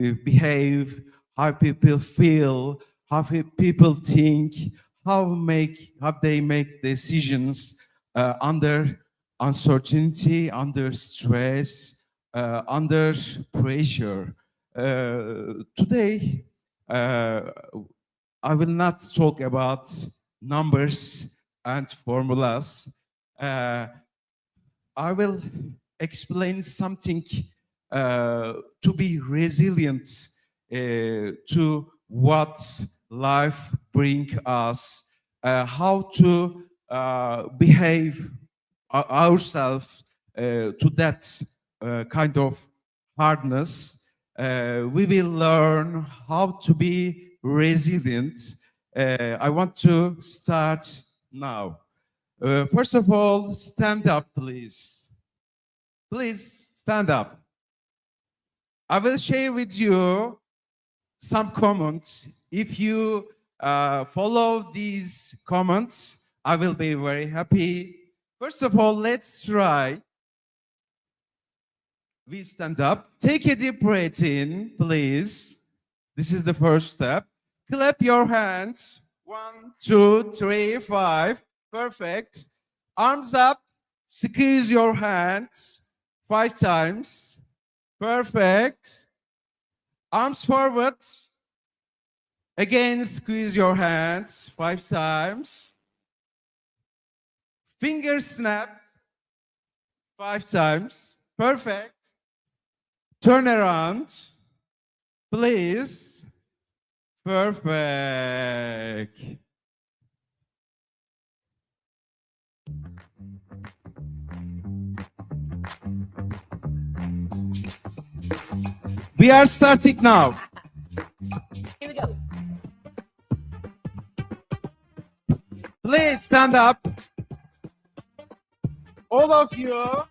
behave, how people feel, how people think, how they make decisions under uncertainty, under stress, under pressure. Today, I will not talk about numbers and formulas. I will explain something to be resilient to what life brings us, how to behave ourselves to that kind of hardness. We will learn how to be resilient. I want to start now. First of all, stand up, please. Please stand up. I will share with you some comments. If you follow these comments, I will be very happy. First of all, let's try. We stand up. Take a deep breath in, please. This is the first step. Clap your hands. 1, 2, 3, 5. Perfect. Arms up. Squeeze your hands 5 times. Perfect. Arms forward. Again, squeeze your hands 5 times. Finger snaps 5 times. Perfect. Turn around, please. Perfect. We are starting now. Here we go. Please stand up. All of you.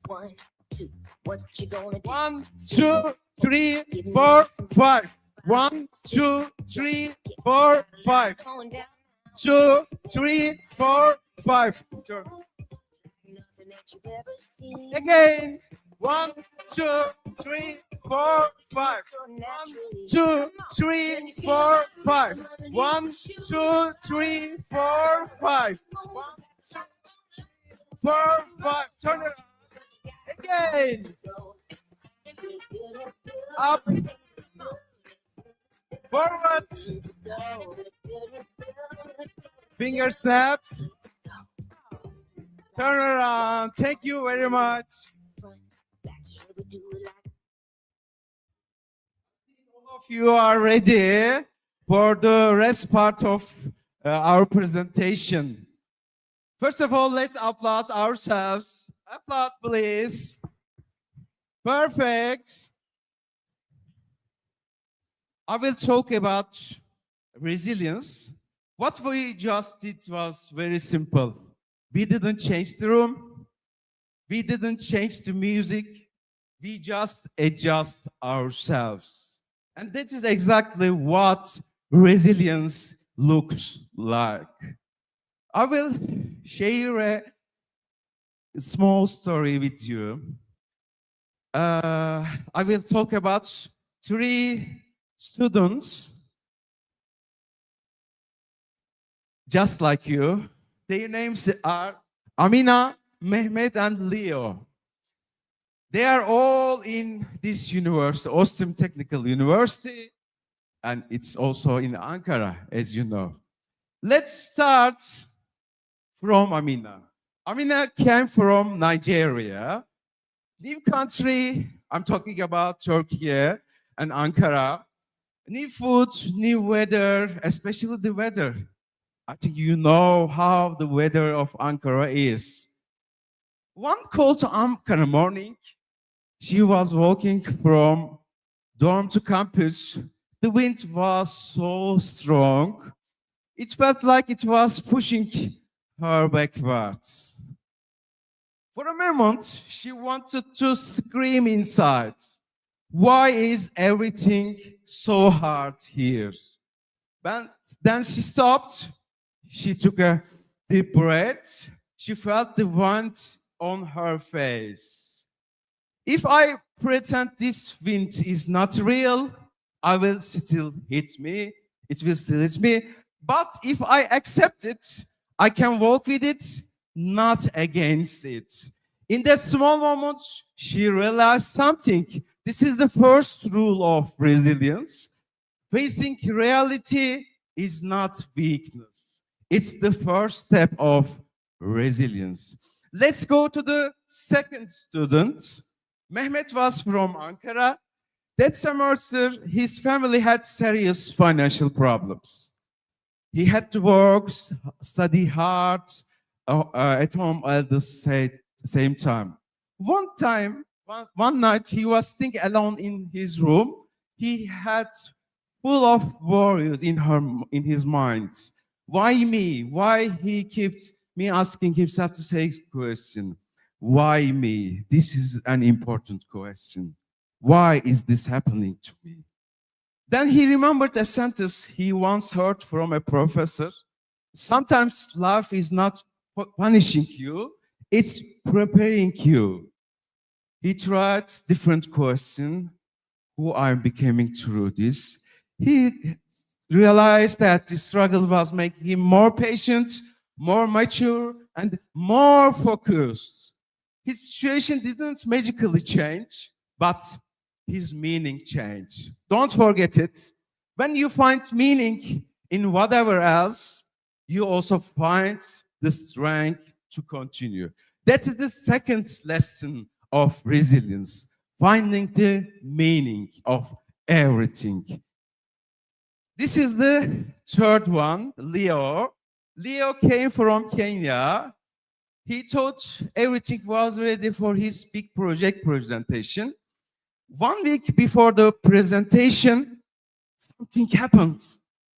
1, 2, what you gonna do? 1, 2, 3, 4, 5. 1, 2, 3, 4, 5. Going down. 2, 3, 4, 5. Turn. Nothing that you've ever seen. Again. 1, 2, 3, 4, 5. 1, 2, 3, 4, 5. 1, 2, 3, 4, 5. 1, 2, 3, 4, 5. Turn around. Again. Up. Forward. Finger snaps. Turn around. Thank you very much. All of you are ready for the rest part of our presentation. First of all, let's applaud ourselves. Applaud, please. Perfect. I will talk about resilience. What we just did was very simple. We didn't change the room. We didn't change the music. We just adjust ourselves. And that is exactly what resilience looks like. I will share a small story with you. I will talk about 3 students, just like you. Their names are Amina, Mehmet, and Leo. They are all in this university, OSTİM Technical University, and it's also in Ankara, as you know. Let's start from Amina. Amina came from Nigeria. New country, I'm talking about Turkey and Ankara. New food, new weather, especially the weather. I think you know how the weather of Ankara is. One cold Ankara morning, she was walking from dorm to campus. The wind was so strong. It felt like it was pushing her backwards. For a moment, she wanted to scream inside. Why is everything so hard here? But then she stopped. She took a deep breath. She felt the wind on her face. If I pretend this wind is not real, I will still hit me. It will still hit me. But if I accept it, I can walk with it, not against it. In that small moment, she realized something. This is the first rule of resilience. Facing reality is not weakness. It's the first step of resilience. Let's go to the second student. Mehmet was from Ankara. That semester, his family had serious financial problems. He had to work, study hard at home at the same time. One night, he was staying alone in his room. He had full of worries in his mind. Why me? Why he kept me asking himself to say question? Why me? This is an important question. Why is this happening to me? Then he remembered a sentence he once heard from a professor. Sometimes life is not punishing you, it's preparing you. He tried different questions. Who I'm becoming through this? He realized that the struggle was making him more patient, more mature, and more focused. His situation didn't magically change, but his meaning changed. Don't forget it. When you find meaning in whatever else, you also find the strength to continue. That is the second lesson of resilience, finding the meaning of everything. This is the third one, Leo. Leo came from Kenya. He thought everything was ready for his big project presentation. 1 week before the presentation, something happened.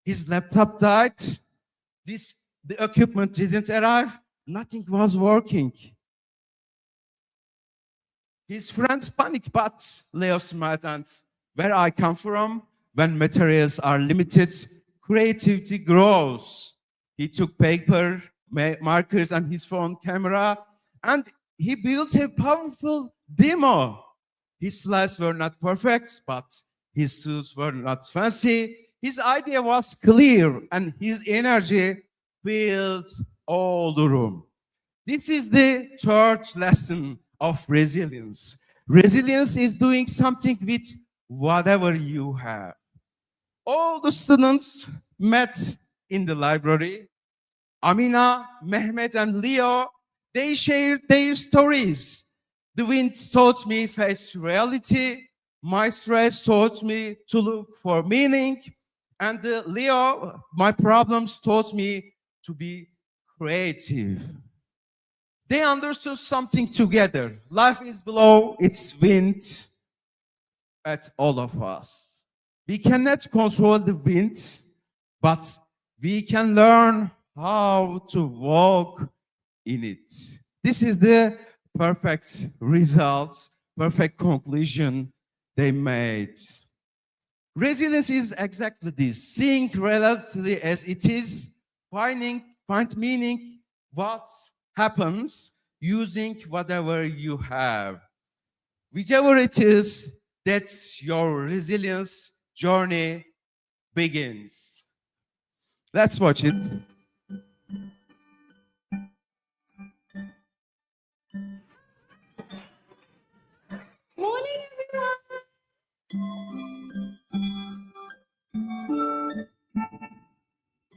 His laptop died. The equipment didn't arrive. Nothing was working. His friends panicked, but Leo smiled and where I come from, when materials are limited, creativity grows. He took paper, markers, and his phone camera, and he built a powerful demo. His slides were not perfect, but his tools were not fancy. His idea was clear, and his energy fills all the room. This is the third lesson of resilience. Resilience is doing something with whatever you have. All the students met in the library. Amina, Mehmet, and Leo, they shared their stories. The wind taught me face reality. My stress taught me to look for meaning. And Leo, my problems taught me to be creative. They understood something together. Life is below its wind at all of us. We cannot control the wind, but we can learn how to walk in it. This is the perfect result, perfect conclusion they made. Resilience is exactly this, seeing reality as it is, find meaning what happens using whatever you have. Whichever it is, that's your resilience journey begins. Let's watch it. Morning, everyone.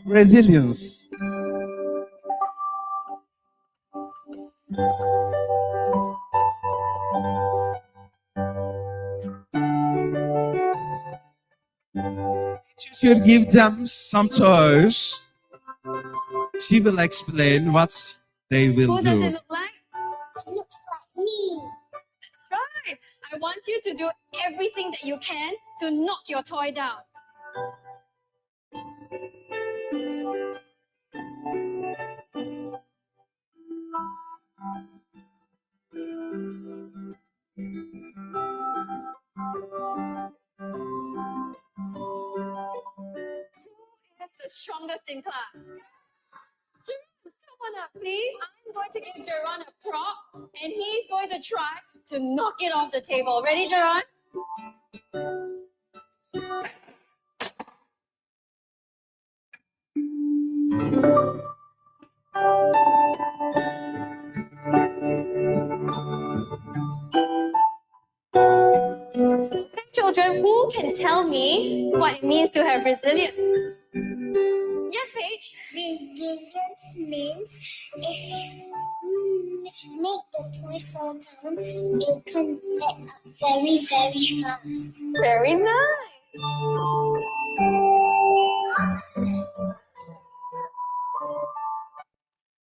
Resilience. Teacher give them some toys. She will explain what they will Who does it do. look like? It looks like me. That's right. I want you to do everything that you can to knock your toy down. Who is the strongest in class? Jerome, come on up, please. I'm going to give Jerome a prop, and he's going to try to knock it off the table. Ready, Gerard? Okay, children, who can tell me what it means to have resilience? Yes, Paige? Resilience means if you make the toy fall down, it can get up very, very fast. Very nice.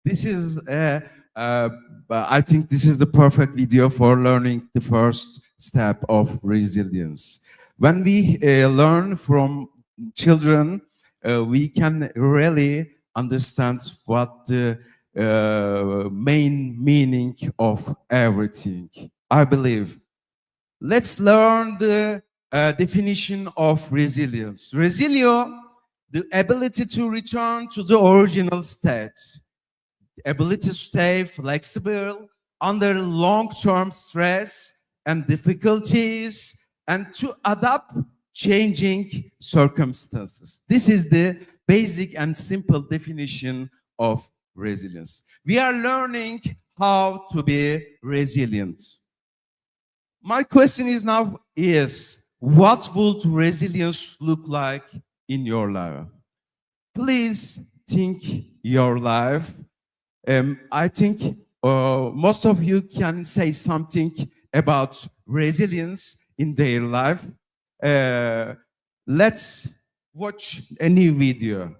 This is, I think this is the perfect video for learning the first step of resilience. When we learn from children, we can really understand what the main meaning of everything. I believe. Let's learn the definition of resilience. Resilio, the ability to return to the original state, the ability to stay flexible under long-term stress and difficulties, and to adapt changing circumstances. This is the basic and simple definition of resilience. We are learning how to be resilient. My question is now is, what would resilience look like in your life? Please think your life. I think most of you can say something about resilience in their life. Let's watch a new video.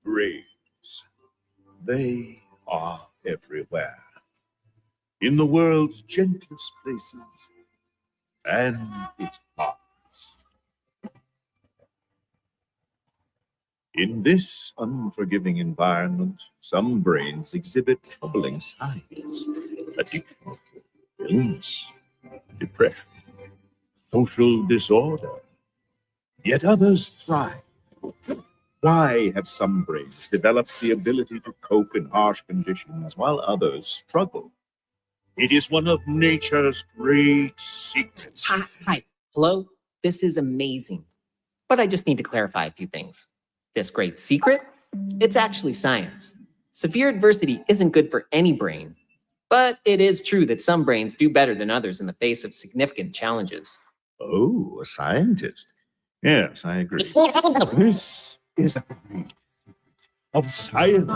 Brains. They are everywhere. In the world's gentlest places and its hearts. In this unforgiving environment, some brains exhibit troubling signs. Addiction, illness, depression, social disorder. Yet others thrive. Why have some brains developed the ability to cope in harsh conditions while others struggle? It is one of nature's great secrets. Hi. Hello? This is amazing. But I just need to clarify a few things. This great secret? It's actually science. Severe adversity isn't good for any brain. But it is true that some brains do better than others in the face of significant challenges. Oh, a scientist. Yes, I agree. This is a great of science.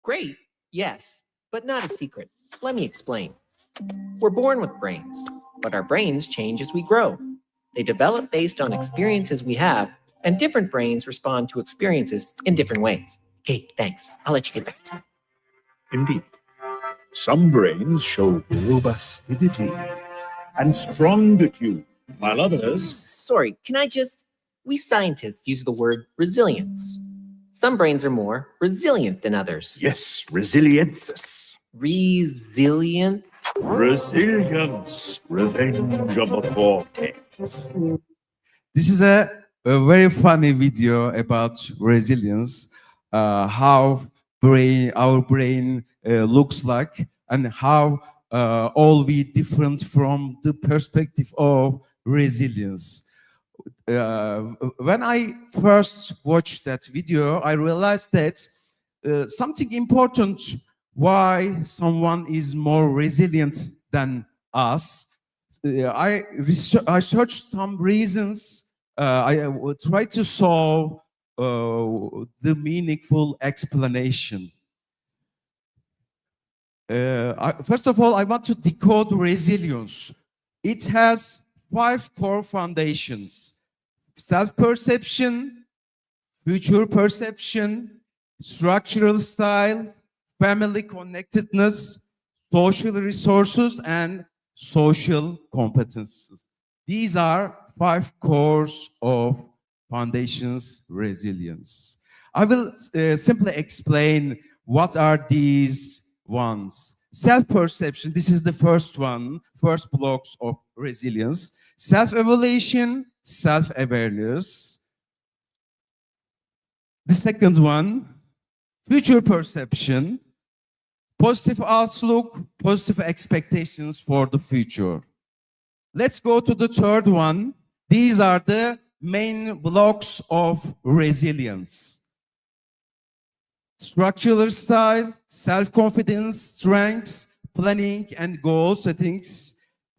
Great, yes, but not a secret. Let me explain. We're born with brains, but our brains change as we grow. They develop based on experiences we have, and different brains respond to experiences in different ways. Okay, thanks. I'll let you get back to it. Indeed. Some brains show robustity and strongitude, while others... Sorry, can I just... We scientists use the word resilience. Some brains are more resilient than others. Yes, resiliences. Resilient? Resilience. Revenge of the cortex. This is a very funny video about resilience, how our brain looks like, and how all we different from the perspective of resilience. When I first watched that video, I realized that something important why someone is more resilient than us. I searched some reasons. I tried to solve the meaningful explanation. First of all, I want to decode resilience. It has 5 core foundations: self-perception, future perception, structural style, family connectedness, social resources, and social competences. These are 5 cores of foundations resilience. I will simply explain what are these ones. Self-perception, this is the first one, first blocks of resilience. Self-evaluation, self-awareness. The second one, future perception, positive outlook, positive expectations for the future. Let's go to the third one. These are the main blocks of resilience. Structural style, self-confidence, strengths, planning, and goal settings.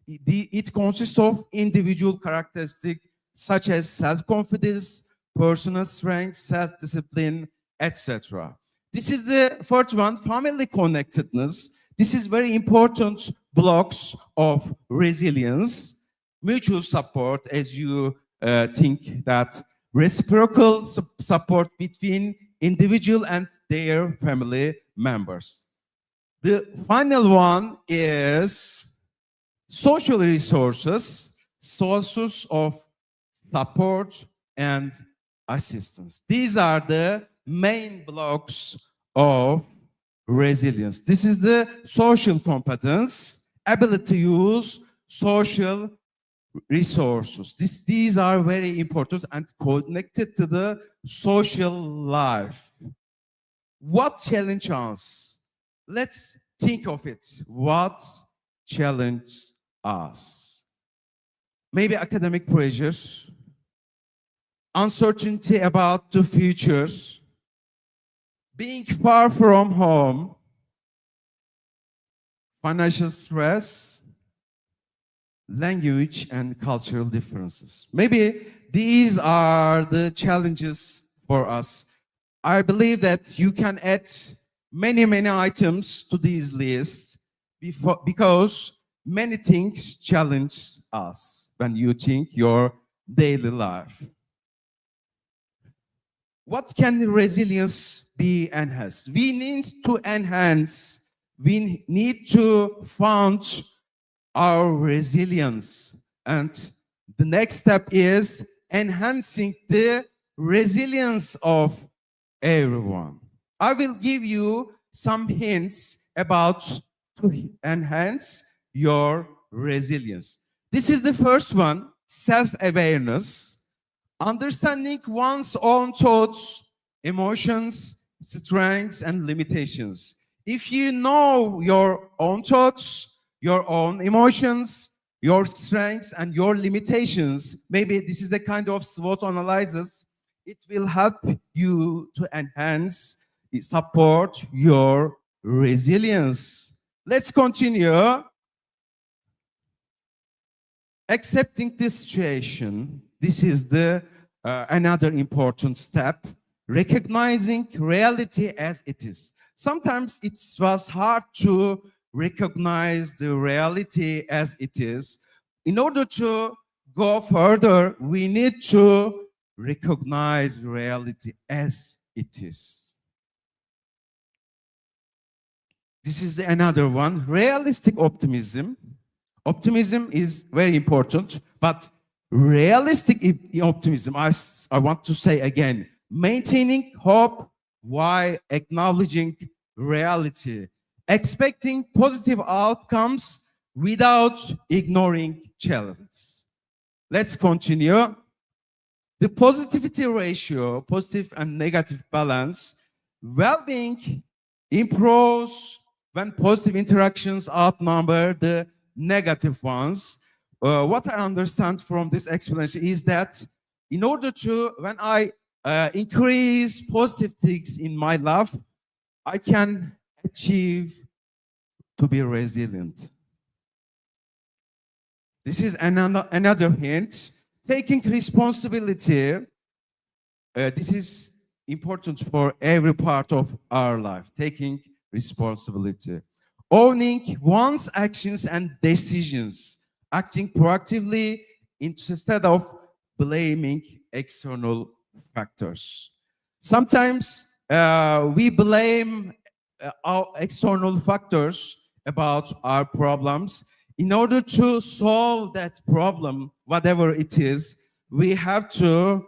It consists of individual characteristics such as self-confidence, personal strength, self-discipline, etc. This is the fourth one, family connectedness. This is very important blocks of resilience. Mutual support, as you think that reciprocal support between individual and their family members. The final one is social resources, sources of support and assistance. These are the main blocks of resilience. This is the social competence, ability to use social resources. These are very important and connected to the social life. What challenge us? Let's think of it. What challenge us? Maybe academic pressures, uncertainty about the future, being far from home, financial stress, language and cultural differences. Maybe these are the challenges for us. I believe that you can add many items to these lists because many things challenge us when you think your daily life. What can resilience be enhanced? We need to enhance, we need to found our resilience. And the next step is enhancing the resilience of everyone. I will give you some hints about to enhance your resilience. This is the first one, self-awareness. Understanding one's own thoughts, emotions, strengths, and limitations. If you know your own thoughts, your own emotions, your strengths, and your limitations, maybe this is the kind of SWOT analysis, it will help you to enhance, support your resilience. Let's continue. Accepting the situation. This is the another important step. Recognizing reality as it is. Sometimes it was hard to recognize the reality as it is. In order to go further, we need to recognize reality as it is. This is another one, realistic optimism. Optimism is very important, but realistic optimism, I want to say again, maintaining hope while acknowledging reality, expecting positive outcomes without ignoring challenges. Let's continue. The positivity ratio, positive and negative balance, well-being improves when positive interactions outnumber the negative ones. What I understand from this explanation is that in order to, when I increase positive things in my life, I can achieve to be resilient. This is another hint. Taking responsibility. This is important for every part of our life. Taking responsibility. Owning one's actions and decisions. Acting proactively instead of blaming external factors. Sometimes we blame our external factors about our problems. In order to solve that problem, whatever it is, we have to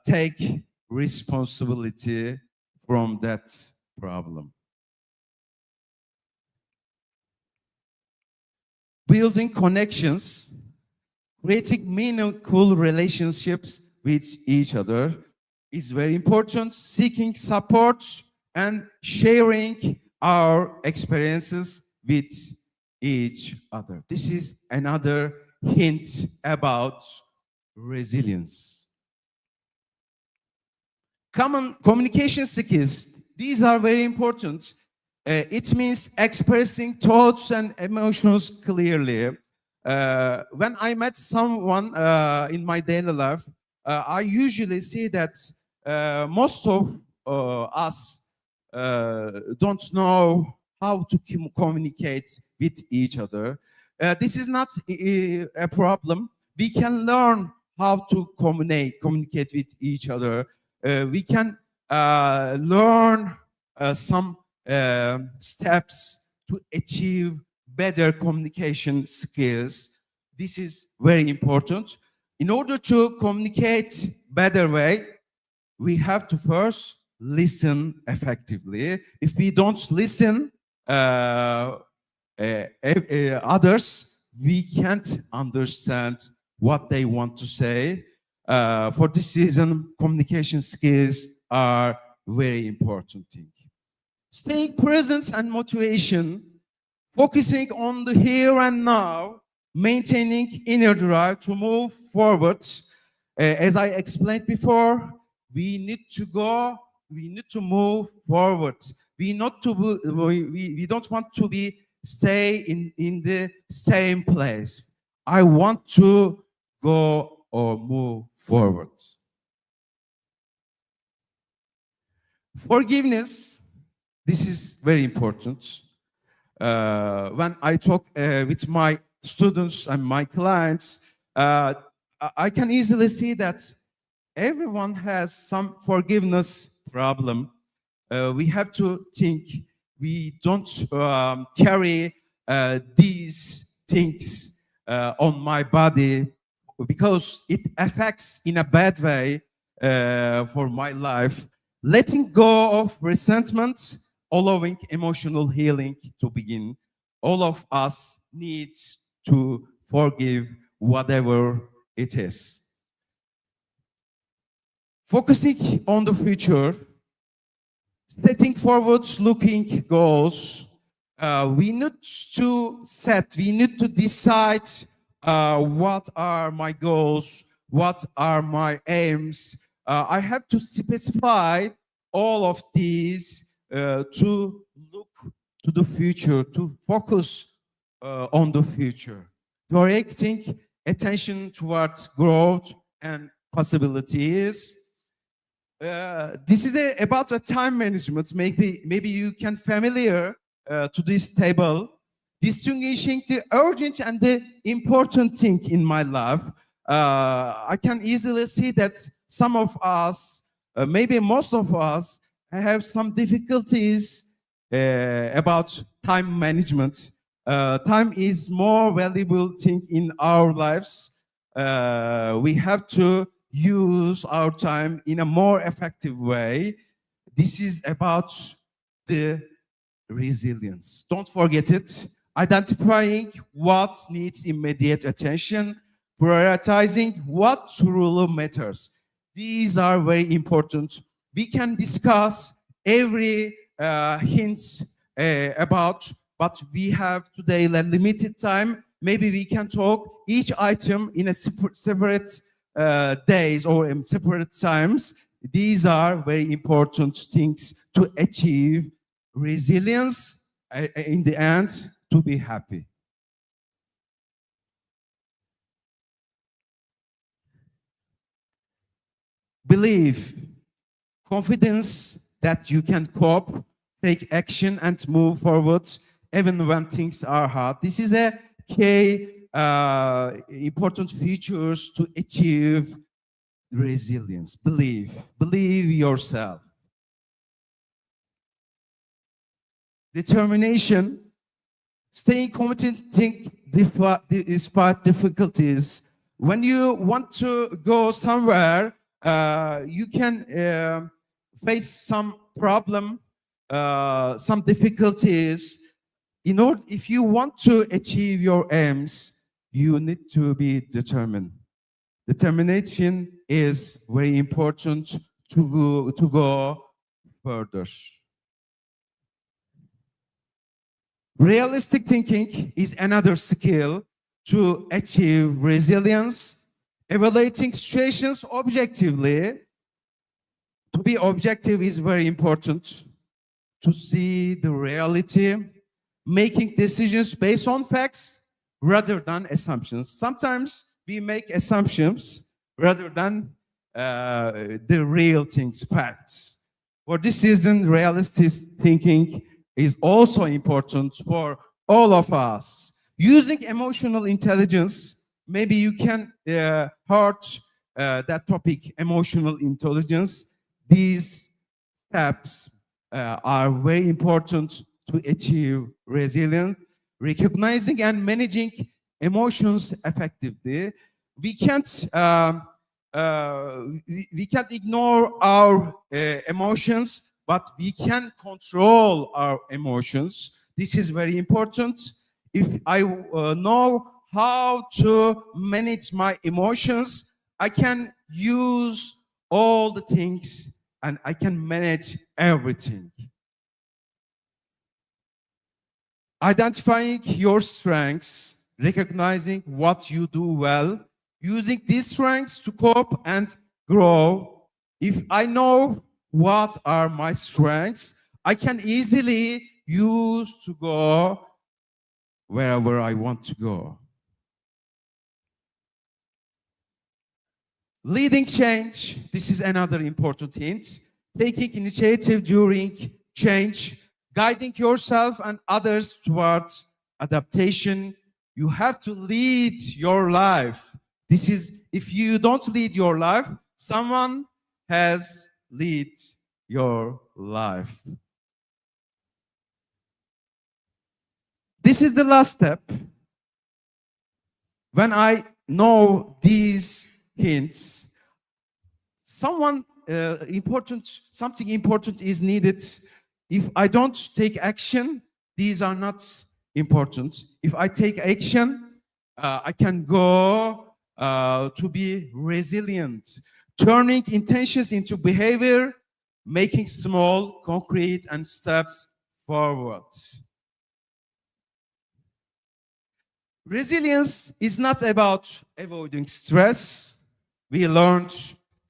take responsibility from that problem. Building connections. Creating meaningful relationships with each other is very important. Seeking support and sharing our experiences with each other. This is another hint about resilience. Common communication skills. These are very important. It means expressing thoughts and emotions clearly. When I met someone in my daily life, I usually see that most of us don't know how to communicate with each other. This is not a problem. We can learn how to communicate with each other. We can learn some steps to achieve better communication skills. This is very important. In order to communicate better way, we have to first listen effectively. If we don't listen others, we can't understand what they want to say. For this reason, communication skills are very important thing. Staying present and motivation, focusing on the here and now, maintaining inner drive to move forward. As I explained before, we need to move forward. We don't want to stay in the same place. I want to go or move forward. Forgiveness, this is very important. When I talk with my students and my clients, I can easily see that everyone has some forgiveness problem. We have to think we don't carry these things on my body because it affects in a bad way for my life. Letting go of resentment, allowing emotional healing to begin. All of us need to forgive whatever it is. Focusing on the future, setting forward-looking goals, we need to decide what are my goals, what are my aims. I have to specify all of these to look to the future, to focus on the future, directing attention towards growth and possibilities. This is about a time management. Maybe you can familiar to this table, distinguishing the urgent and the important thing in my life. I can easily see that some of us, maybe most of us, have some difficulties about time management. Time is more valuable thing in our lives. We have to use our time in a more effective way. This is about the resilience. Don't forget it. Identifying what needs immediate attention, prioritizing what truly matters. These are very important. We can discuss every hints about, but we have today a limited time. Maybe we can talk each item in a separate days or in separate times. These are very important things to achieve resilience in the end, to be happy. Believe, confidence that you can cope, take action and move forward even when things are hard. This is a key important features to achieve resilience. Believe yourself. Determination, staying committed despite difficulties. When you want to go somewhere, you can face some problem, some difficulties. If you want to achieve your aims, you need to be determined. Determination is very important to go further. Realistic thinking is another skill to achieve resilience, evaluating situations objectively. To be objective is very important, to see the reality, making decisions based on facts rather than assumptions. Sometimes we make assumptions rather than the real things, facts. For this reason, realistic thinking is also important for all of us. Using emotional intelligence, maybe you can heard that topic, emotional intelligence. These steps are very important to achieve resilience. Recognizing and managing emotions effectively. We can't we can't ignore our emotions, but we can control our emotions. This is very important. If I know how to manage my emotions, I can use all the things and I can manage everything. Identifying your strengths, recognizing what you do well, using these strengths to cope and grow. If I know what are my strengths, I can easily use to go wherever I want to go. Leading change, this is another important hint. Taking initiative during change, guiding yourself and others towards adaptation. You have to lead your life. This is, if you don't lead your life, someone has lead your life. This is the last step. When I know these hints, something important is needed. If I don't take action, these are not important. If I take action, I can go to be resilient, turning intentions into behavior, making small, concrete, and steps forward. Resilience is not about avoiding stress. We learned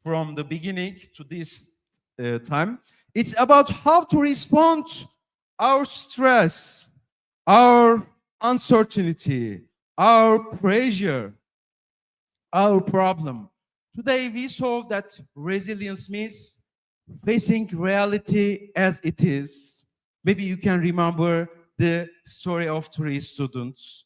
from the beginning to this time. It's about how to respond to our stress, our uncertainty, our pressure, our problem. Today we saw that resilience means facing reality as it is. Maybe you can remember the story of 3 students.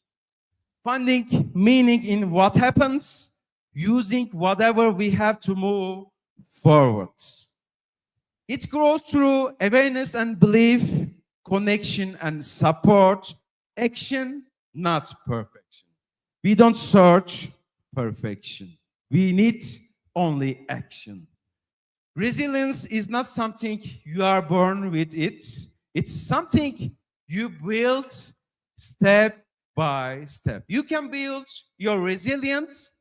Finding meaning in what happens, using whatever we have to move forward. It grows through awareness and belief, connection and support, action, not perfection. We don't search perfection. We need only action. Resilience is not something you are born with it. It's something you build step by step. You can build your resilience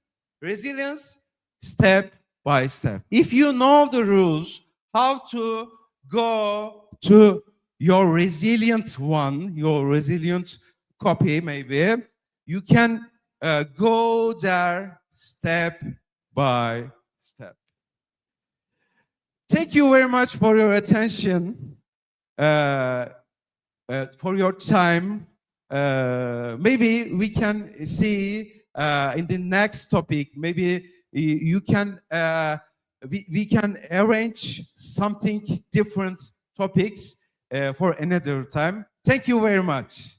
step by step. If you know the rules, how to go to your resilient one, your resilient copy maybe, you can go there step by step. Thank you very much for your attention, for your time. Maybe we can see in the next topic, maybe you can, we can arrange something different topics for another time. Thank you very much.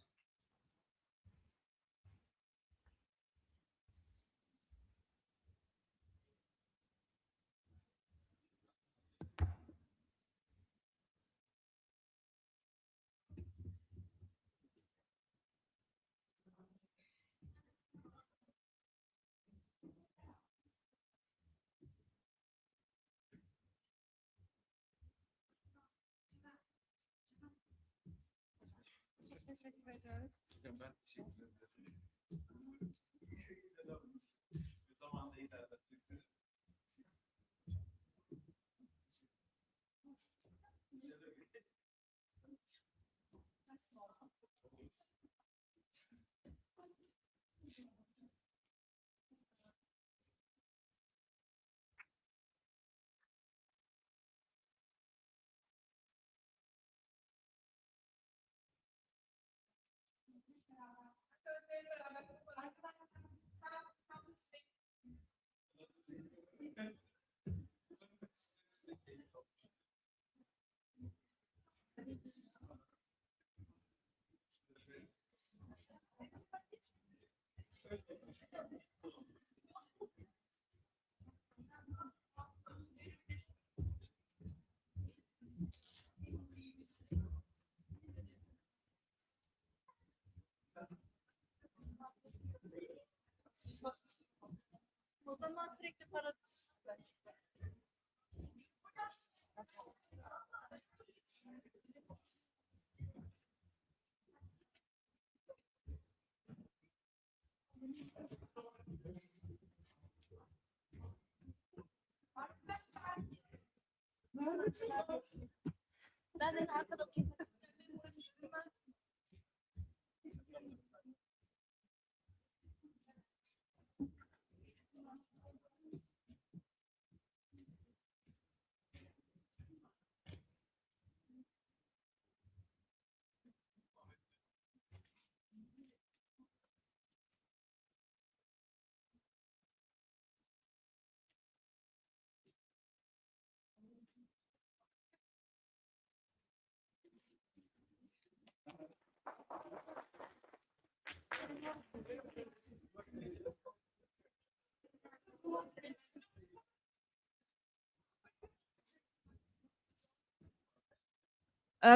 O zaman sürekli para ben de arkada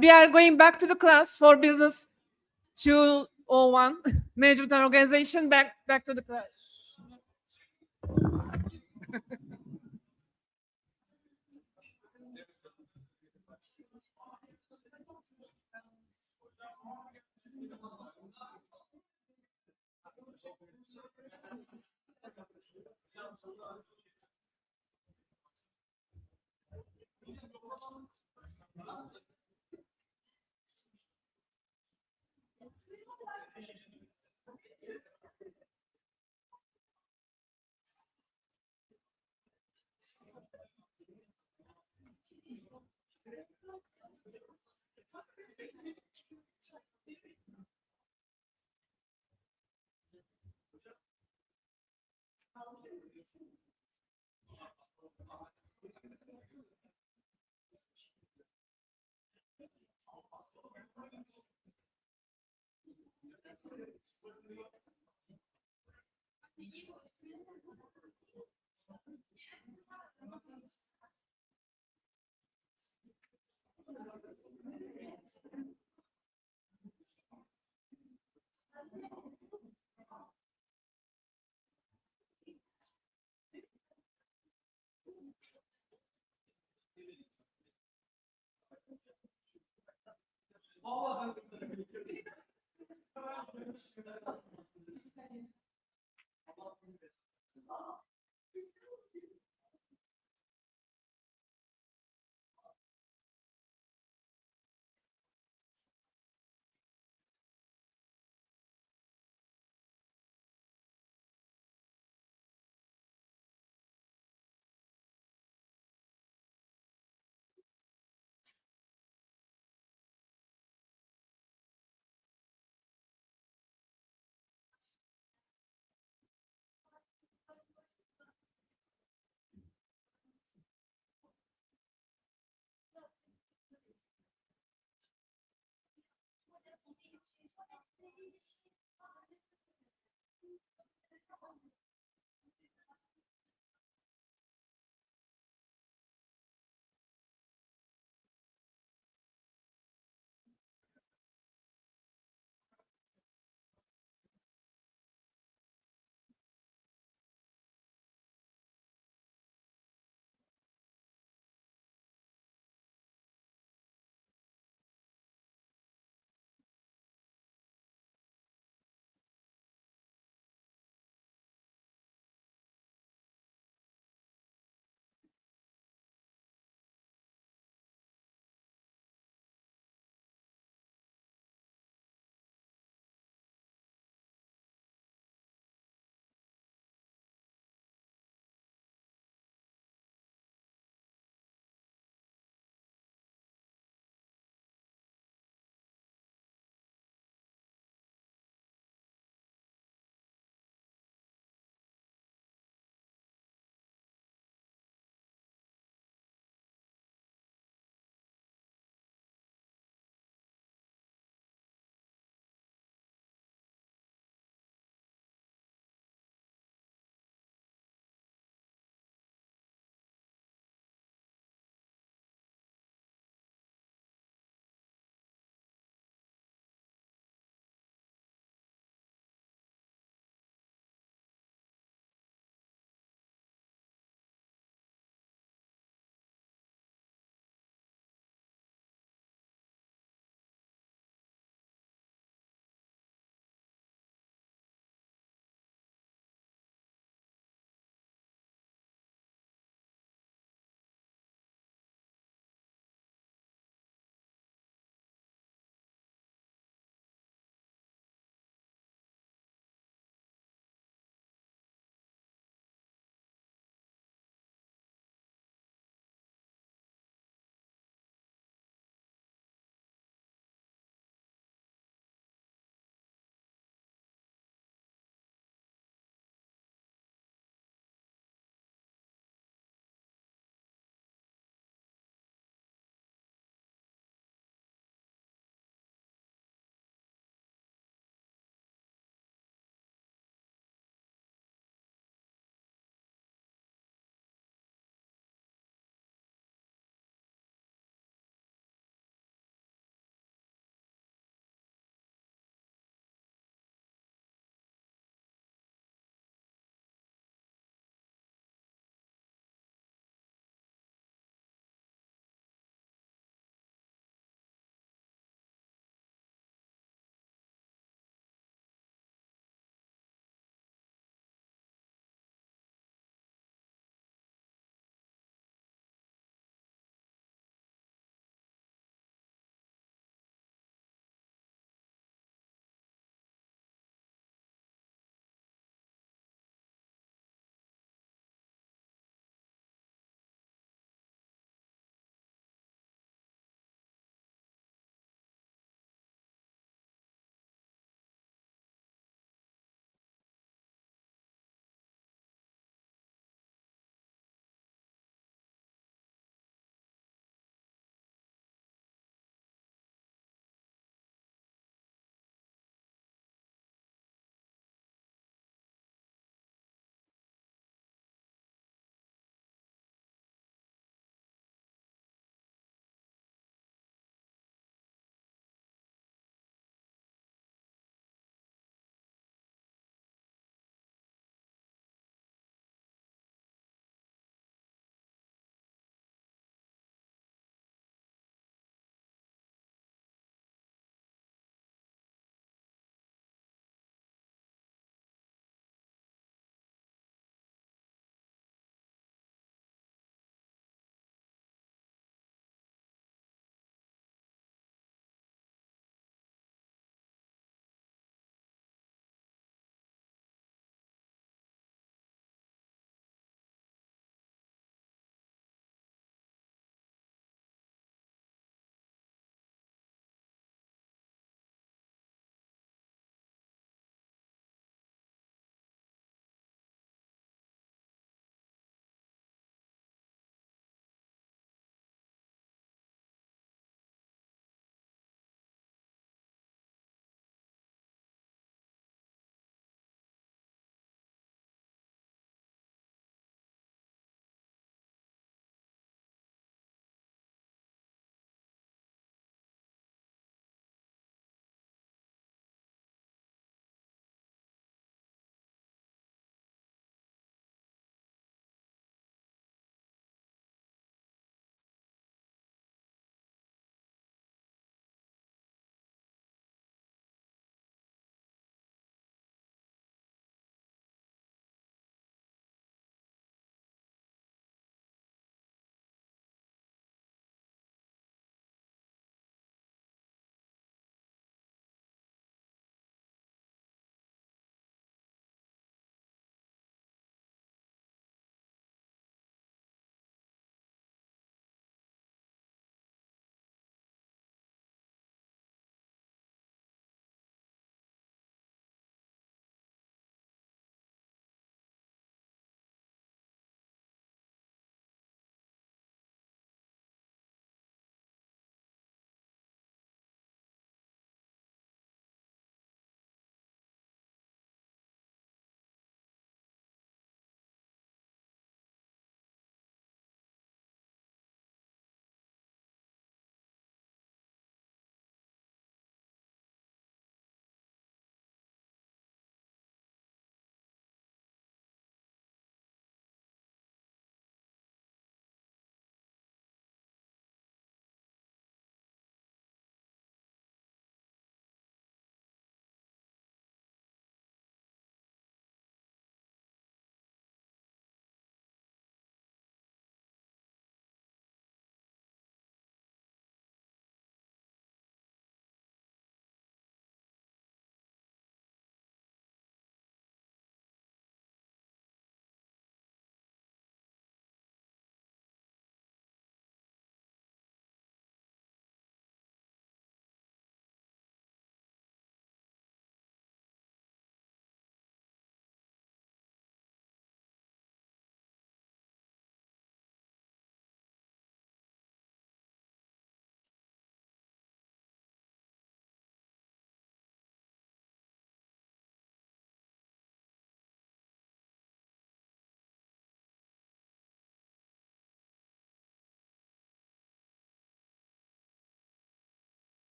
We are going back to the class for business 201, management and organization. Back to the class.